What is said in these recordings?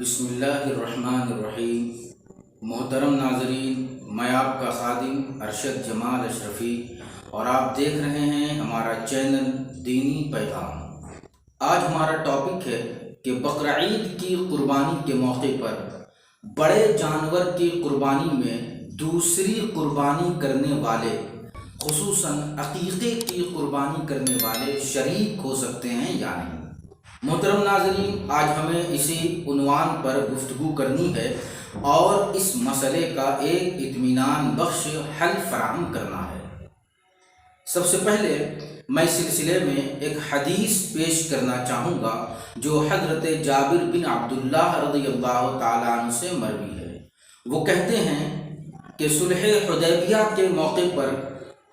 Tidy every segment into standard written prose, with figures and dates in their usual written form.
بسم اللہ الرحمن الرحیم۔ محترم ناظرین، میں آپ کا خادم ارشد جمال اشرفی اور آپ دیکھ رہے ہیں ہمارا چینل دینی پیغام۔ آج ہمارا ٹاپک ہے کہ بقرعید کی قربانی کے موقع پر بڑے جانور کی قربانی میں دوسری قربانی کرنے والے، خصوصاً عقیقے کی قربانی کرنے والے شریک ہو سکتے ہیں یا نہیں۔ محترم ناظرین، آج ہمیں اسی عنوان پر گفتگو کرنی ہے اور اس مسئلے کا ایک اطمینان بخش حل فراہم کرنا ہے۔ سب سے پہلے میں سلسلے میں ایک حدیث پیش کرنا چاہوں گا جو حضرت جابر بن عبداللہ رضی اللہ تعالیٰ عنہ سے مروی ہے۔ وہ کہتے ہیں کہ صلح حدیبیہ کے موقع پر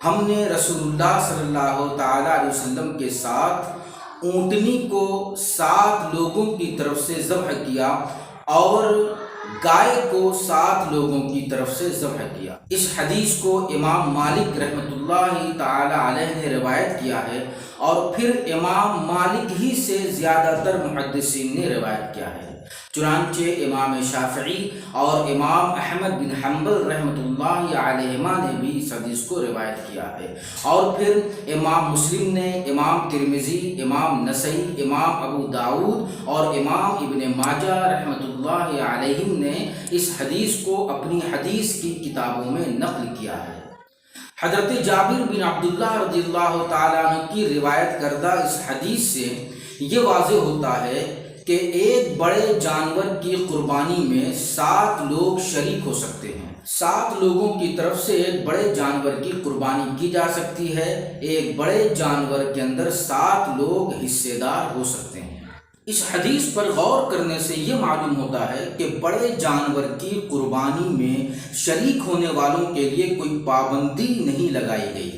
ہم نے رسول اللہ صلی اللہ تعالیٰ علیہ وسلم کے ساتھ اونٹنی کو 7 لوگوں کی طرف سے ذبح کیا اور گائے کو 7 لوگوں کی طرف سے ذبح کیا۔ اس حدیث کو امام مالک رحمۃ اللہ تعالی علیہ نے روایت کیا ہے اور پھر امام مالک ہی سے زیادہ تر محدثین نے روایت کیا ہے۔ چنانچہ امام شافعی اور امام احمد بن حنبل رحمۃ اللہ علیہما نے بھی اس حدیث کو روایت کیا ہے، اور پھر امام مسلم نے، امام ترمذی، امام نسائی، امام ابو داؤد اور امام ابن ماجہ رحمۃ اللہ علیہم نے اس حدیث کو اپنی حدیث کی کتابوں میں نقل کیا ہے۔ حضرت جابر بن عبداللہ رضی اللہ تعالیٰ عنہ کی روایت کردہ اس حدیث سے یہ واضح ہوتا ہے کہ ایک بڑے جانور کی قربانی میں 7 لوگ شریک ہو سکتے ہیں۔ 7 لوگوں کی طرف سے ایک بڑے جانور کی قربانی کی جا سکتی ہے۔ ایک بڑے جانور کے اندر 7 لوگ حصے دار ہو سکتے ہیں۔ اس حدیث پر غور کرنے سے یہ معلوم ہوتا ہے کہ بڑے جانور کی قربانی میں شریک ہونے والوں کے لیے کوئی پابندی نہیں لگائی گئی ہے،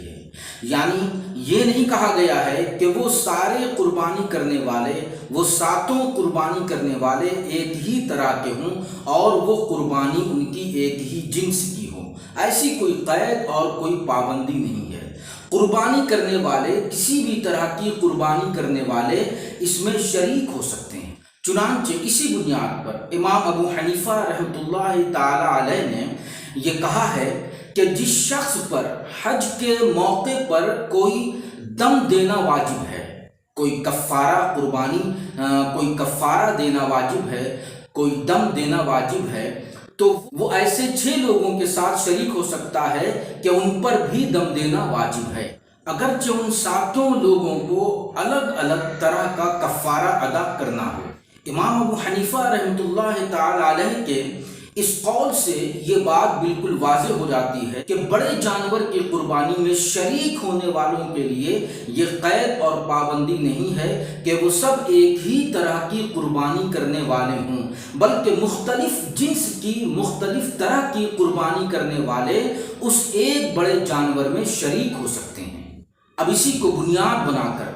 یعنی یہ نہیں کہا گیا ہے کہ وہ سارے قربانی کرنے والے، وہ 7 قربانی کرنے والے ایک ہی طرح کے ہوں اور وہ قربانی ان کی ایک ہی جنس کی ہو۔ ایسی کوئی قید اور کوئی پابندی نہیں ہے۔ قربانی کرنے والے، کسی بھی طرح کی قربانی کرنے والے اس میں شریک ہو سکتے ہیں۔ چنانچہ اسی بنیاد پر امام ابو حنیفہ رحمۃ اللہ تعالی علیہ نے یہ کہا ہے کہ جس شخص پر حج کے موقع پر کوئی دم دینا واجب ہے، کوئی کفارہ دینا واجب ہے، کوئی دم دینا واجب ہے، تو وہ ایسے 6 لوگوں کے ساتھ شریک ہو سکتا ہے کہ ان پر بھی دم دینا واجب ہے، اگرچہ ان 7 لوگوں کو الگ الگ طرح کا کفارہ ادا کرنا ہو۔ امام ابو حنیفہ رحمۃ اللہ تعالی علیہ کے اس قول سے یہ بات بالکل واضح ہو جاتی ہے کہ بڑے جانور کی قربانی میں شریک ہونے والوں کے لیے یہ قید اور پابندی نہیں ہے کہ وہ سب ایک ہی طرح کی قربانی کرنے والے ہوں، بلکہ مختلف جنس کی، مختلف طرح کی قربانی کرنے والے اس ایک بڑے جانور میں شریک ہو سکتے ہیں۔ اب اسی کو بنیاد بنا کر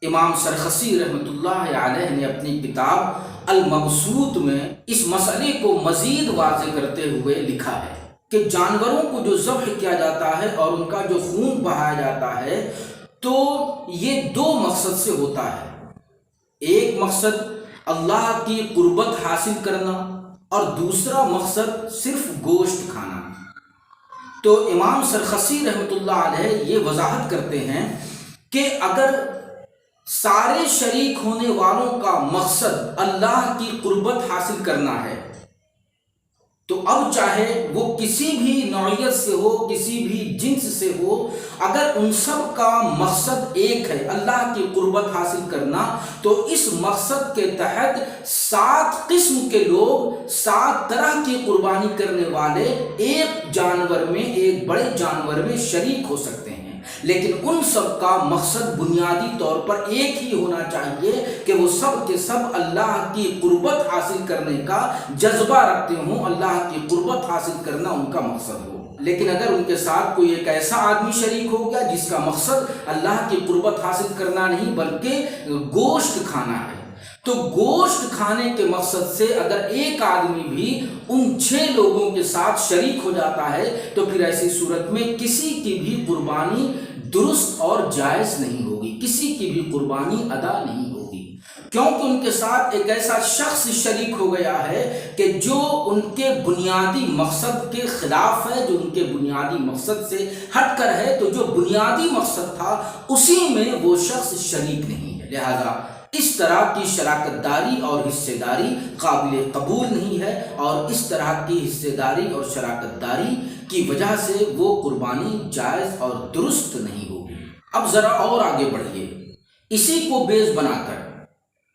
امام سرخسی رحمۃ اللہ علیہ نے اپنی کتاب المبسوط میں اس مسئلے کو مزید واضح کرتے ہوئے لکھا ہے کہ جانوروں کو جو ذبح کیا جاتا ہے اور ان کا جو خون بہایا جاتا ہے تو یہ 2 مقصد سے ہوتا ہے۔ ایک مقصد اللہ کی قربت حاصل کرنا اور دوسرا مقصد صرف گوشت کھانا۔ تو امام سرخسی رحمۃ اللہ علیہ یہ وضاحت کرتے ہیں کہ اگر سارے شریک ہونے والوں کا مقصد اللہ کی قربت حاصل کرنا ہے تو اب چاہے وہ کسی بھی نوعیت سے ہو، کسی بھی جنس سے ہو، اگر ان سب کا مقصد ایک ہے، اللہ کی قربت حاصل کرنا، تو اس مقصد کے تحت 7 قسم کے لوگ، 7 طرح کی قربانی کرنے والے ایک جانور میں، ایک بڑے جانور میں شریک ہو سکتے ہیں۔ لیکن ان سب کا مقصد بنیادی طور پر ایک ہی ہونا چاہیے کہ وہ سب کے سب اللہ کی قربت حاصل کرنے کا جذبہ رکھتے ہوں، اللہ کی قربت حاصل کرنا ان کا مقصد ہو۔ لیکن اگر ان کے ساتھ کوئی ایک ایسا آدمی شریک ہو گیا جس کا مقصد اللہ کی قربت حاصل کرنا نہیں بلکہ گوشت کھانا ہے، تو گوشت کھانے کے مقصد سے اگر ایک آدمی بھی ان 6 لوگوں کے ساتھ شریک ہو جاتا ہے تو پھر ایسی صورت میں کسی کی بھی قربانی درست اور جائز نہیں ہوگی، کسی کی بھی قربانی ادا نہیں ہوگی۔ کیونکہ ان کے ساتھ ایک ایسا شخص شریک ہو گیا ہے کہ جو ان کے بنیادی مقصد کے خلاف ہے، جو ان کے بنیادی مقصد سے ہٹ کر ہے، تو جو بنیادی مقصد تھا اسی میں وہ شخص شریک نہیں ہے۔ لہذا اس طرح کی شراکت داری اور حصے داری قابل قبول نہیں ہے، اور اس طرح کی حصے داری اور شراکت داری کی وجہ سے وہ قربانی جائز اور درست نہیں ہوگی۔ اب ذرا اور آگے بڑھیے۔ اسی کو بیس بنا کر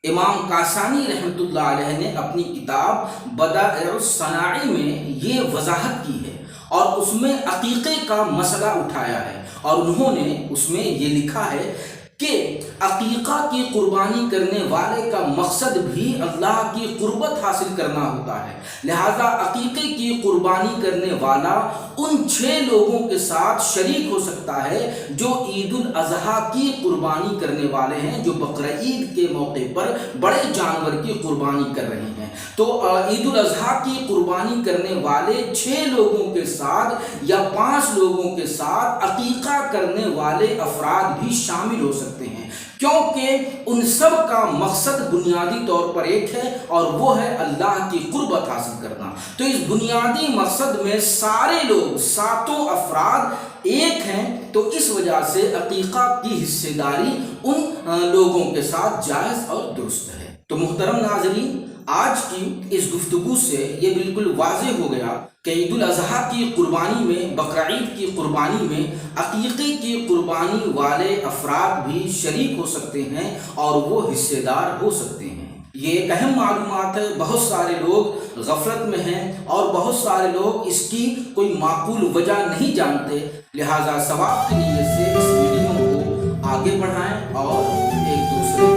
امام کاشانی رحمۃ اللہ علیہ نے اپنی کتاب بدائع الصناع میں یہ وضاحت کی ہے، اور اس میں عقیقے کا مسئلہ اٹھایا ہے، اور انہوں نے اس میں یہ لکھا ہے کہ عقیقہ کی قربانی کرنے والے کا مقصد بھی اللہ کی قربت حاصل کرنا ہوتا ہے، لہذا عقیقے کی قربانی کرنے والا ان 6 لوگوں کے ساتھ شریک ہو سکتا ہے جو عید الاضحیٰ کی قربانی کرنے والے ہیں، جو بقرعید کے موقع پر بڑے جانور کی قربانی کر رہے ہیں۔ تو عید الاضحیٰ کی قربانی کرنے والے 6 لوگوں کے ساتھ یا 5 لوگوں کے ساتھ عقیقہ کرنے والے افراد بھی شامل ہو سکتے ہیں، کیونکہ ان سب کا مقصد بنیادی طور پر ایک ہے، اور وہ ہے اللہ کی قربت حاصل کرنا۔ تو اس بنیادی مقصد میں سارے لوگ، 7 افراد ایک ہیں، تو اس وجہ سے عقیقہ کی حصے داری ان لوگوں کے ساتھ جائز اور درست ہے۔ تو محترم ناظرین، آج کی اس گفتگو سے یہ بالکل واضح ہو گیا کہ عید الاضحیٰ کی قربانی میں، بقرعید کی قربانی میں عقیقے کی قربانی والے افراد بھی شریک ہو سکتے ہیں اور وہ حصے دار ہو سکتے ہیں۔ یہ ایک اہم معلومات ہے، بہت سارے لوگ غفلت میں ہیں اور بہت سارے لوگ اس کی کوئی معقول وجہ نہیں جانتے، لہٰذا ثواب کی نیت سے اس ویڈیو کو آگے بڑھائیں اور ایک دوسرے